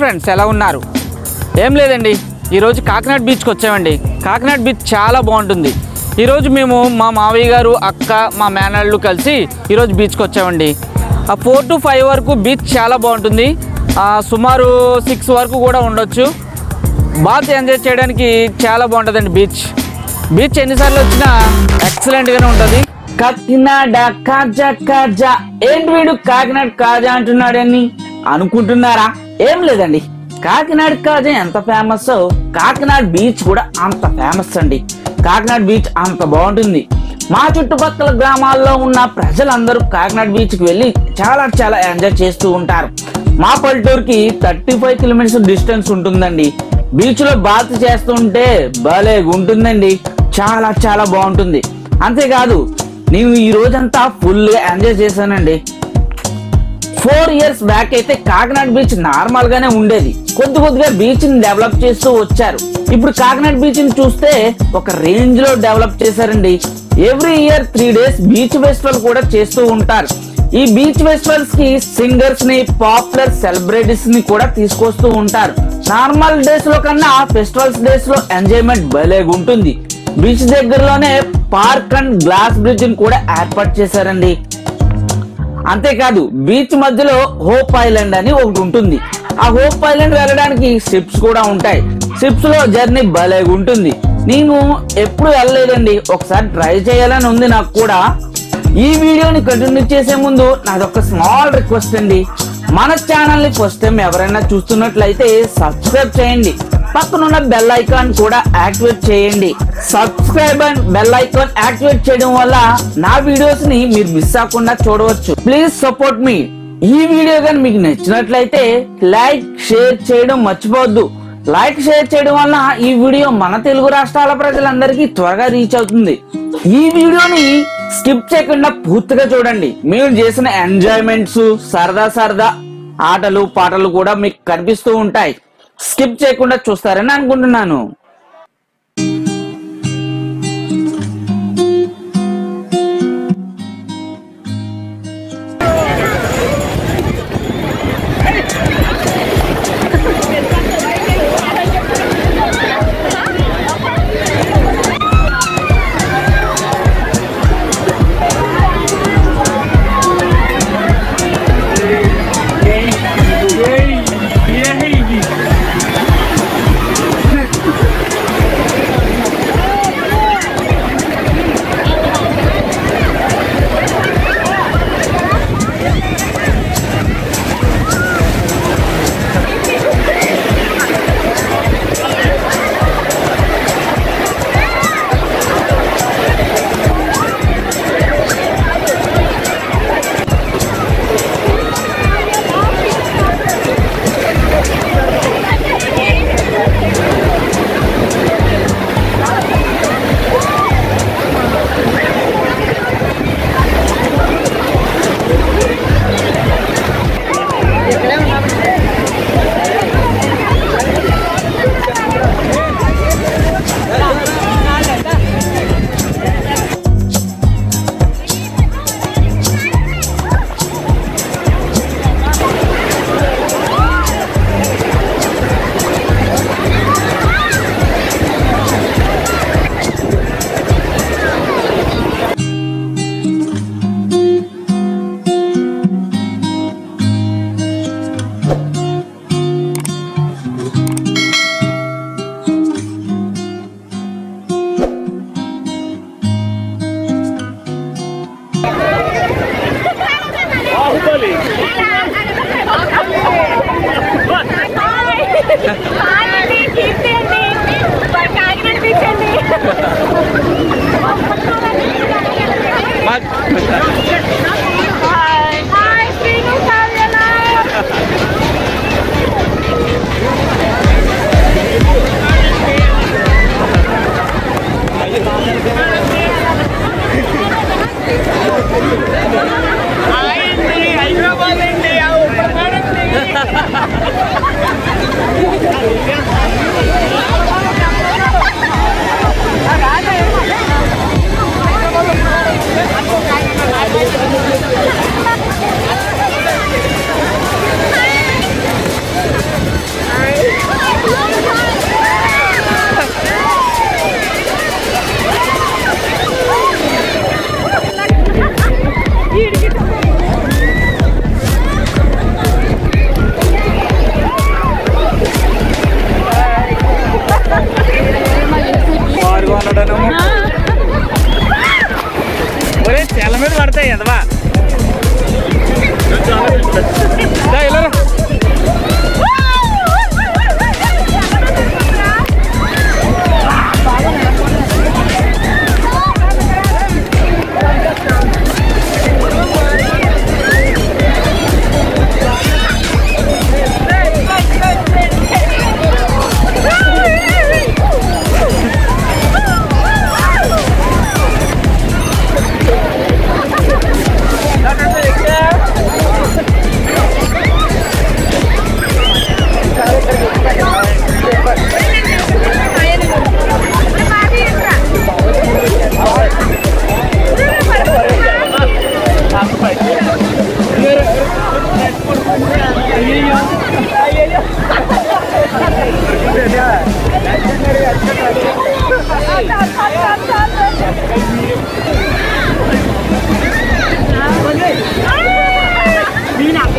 Friends, ఎలా ఉన్నారు? ఏం లేదండి, ఈరోజు కాకినాడ బీచ్కి వచ్చామండి. కాకినాడ బీచ్ చాలా బాగుంటుంది. ఈరోజు మేము మా మావయ్య గారు, అక్క, మా మేనళ్ళు కలిసి ఈరోజు బీచ్కి వచ్చామండి. 4 to 5 వరకు బీచ్ చాలా బాగుంటుంది. సుమారు 6 వరకు కూడా ఉండొచ్చు. బాగా ఎంజాయ్ చేయడానికి చాలా బాగుంటుందండి బీచ్ ఎన్నిసార్లు వచ్చినా ఎక్సలెంట్గానే ఉంటుంది. కాకినాడ కాజా కాజా, ఏంటి వీడు కాకినాడ కాజా అంటున్నాడని అనుకుంటున్నారా? ఏం లేదండి, కాకినాడ కాజా ఎంత ఫేమస్, కాకినాడ బీచ్ కూడా అంత ఫేమస్ అండి. కాకినాడ బీచ్ అంత బాగుంటుంది. మా చుట్టుపక్కల గ్రామాల్లో ఉన్న ప్రజలందరూ కాకినాడ బీచ్కి వెళ్ళి చాలా ఎంజాయ్ చేస్తూ ఉంటారు. మా పల్లెటూరుకి 35 కిలోమీటర్స్ డిస్టెన్స్ ఉంటుందండి. బీచ్ లో బాత్ చేస్తుంటే భలే ఉంటుందండి, చాలా బాగుంటుంది. అంతేకాదు, నేను ఈ రోజంతా ఫుల్ గా ఎంజాయ్ చేశానండి. 4 years బ్యాక్ అయితే కాకినాడ బీచ్ నార్మల్ గానే ఉండేది. కొద్దిగా బీచ్ ని డెవలప్ చేస్తూ వచ్చారు. ఇప్పుడు కాకినాడ బీచ్ ని చూస్తే ఒక రేంజ్ లో డెవలప్ చేశారండి. Every year 3 days beach festival కూడా చేస్తూ ఉంటారు. ఈ బీచ్ ఫెస్టివల్స్ కి సింగర్స్ ని, పాపులర్ సెలబ్రిటీస్ ని కూడా తీసుకొస్తూ ఉంటారు. నార్మల్ డేస్ లో కన్నా ఫెస్టివల్స్ డేస్ లో ఎంజాయ్మెంట్ భలే ఉంటుంది. బీచ్ దగ్గరలోనే పార్క్ అండ్ గ్లాస్ బ్రిడ్జ్ ని కూడా ఏర్పాటు చేశారండి. అంతేకాదు, బీచ్ మధ్యలో హోప్ ఐలాండ్ అని ఒకటి ఉంటుంది. ఆ హోప్ ఐలాండ్ వెళ్ళడానికి షిప్స్ కూడా ఉంటాయి. షిప్స్ లో జర్నీ భలే ఉంటుంది. నేను ఎప్పుడు వెళ్ళలేదండి, ఒకసారి ట్రై చేయాలని ఉంది నాకు కూడా. ఈ వీడియోని కంటిన్యూ చేసే ముందు నాదొక స్మాల్ రిక్వెస్ట్ అండి. మన ఛానల్ ని ఫస్ట్ టైం ఎవరైనా చూస్తున్నట్లయితే సబ్స్క్రైబ్ చేయండి. పక్కనున్న బెల్ ఐకాన్ కూడా యాక్టివేట్ చేయండి. Subscribe and bell icon activate చేయడం వల్ల నా వీడియోస్ ని మీరు మిస్ అవ్వకుండా చూడవచ్చు. ప్లీజ్ సపోర్ట్ మీ. ఈ వీడియో కానీ మీకు నచ్చినట్లయితే లైక్, షేర్ చేయడం మర్చిపోవద్దు. లైక్, షేర్ చేయడం వల్ల ఈ వీడియో మన తెలుగు రాష్ట్రాల ప్రజలందరికీ త్వరగా రీచ్ అవుతుంది. ఈ వీడియోని స్కిప్ చేయకుండా పూర్తిగా చూడండి. మీరు చేసిన ఎంజాయ్మెంట్స్, సరదా ఆటలు, పాటలు కూడా మీకు కనిపిస్తూ ఉంటాయి. స్కిప్ చేయకుండా చూస్తారని అనుకుంటున్నాను. తెల్ల మీద పడతాయి అదవా ఇలా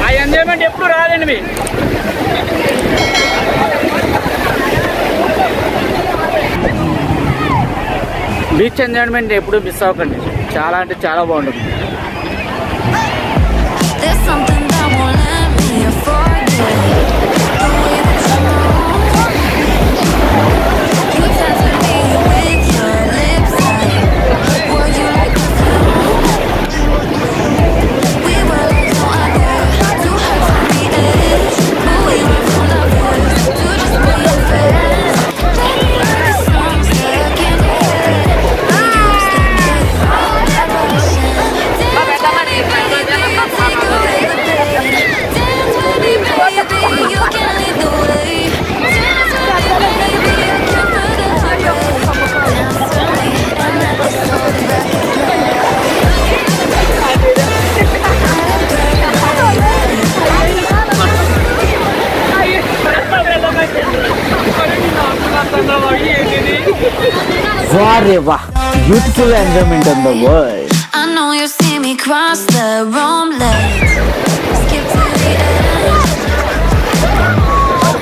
ఆ ఎంజాయ్మెంట్ ఎప్పుడు రాదండి మీ బీచ్ ఎంజాయ్మెంట్ ఎప్పుడు మిస్ అవ్వకండి చాలా అంటే చాలా బాగుంటుంది vari, beautiful environment in the world. I know you see me cross the room late. Skip to the end.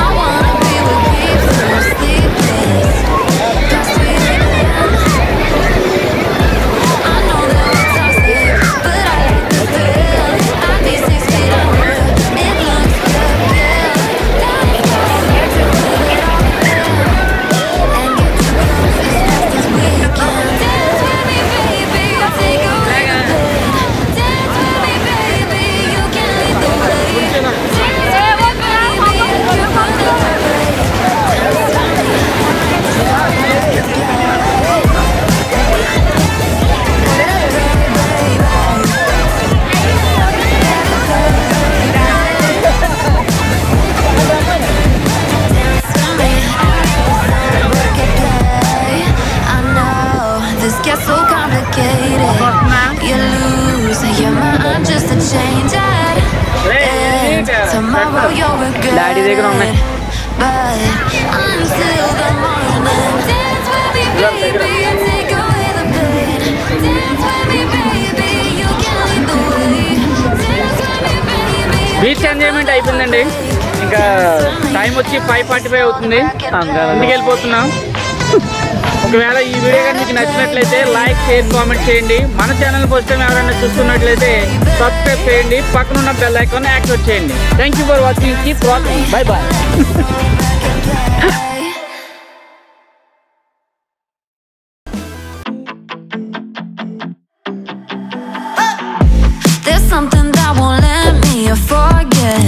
I wanna be with people who sleep late. Past 3 a.m. I know that we're toxic, but I like the thrill. I'd be 6 feet under. It looks good, yeah. That's why to put it all there and get too close as fast as we can. Dance with me, baby. Take away the pain. Dance with me, baby. You can lead the way. Dance with me, baby. You can put it all away. I know this gets so complicated. You lose your mind just to change it. And tomorrow you'll regret it. But until the morning, dance with me, baby, and take away the pain. Dance with me, baby, you can lead the way. Dance with me, baby. Beach enjoyment అయిపోయిందండి. ఇంకా time వచ్చి 5:45 అవుతుంది. ఇంటికి వెళ్ళిపోతున్నాం. ఒకవేళ ఈ video కానీ మీకు నచ్చినట్లయితే లైక్, షేర్, కామెంట్ చేయండి. మన ఛానల్ ఫస్ట్ టైం ఎవరైనా చూస్తున్నట్లయితే సబ్స్క్రైబ్ చేయండి. పక్కన ఉన్న బెల్ ఐకాన్ యాక్టివేట్ చేయండి. Thank you for watching. Keep watching. Bye bye. There's something that won't let me forget.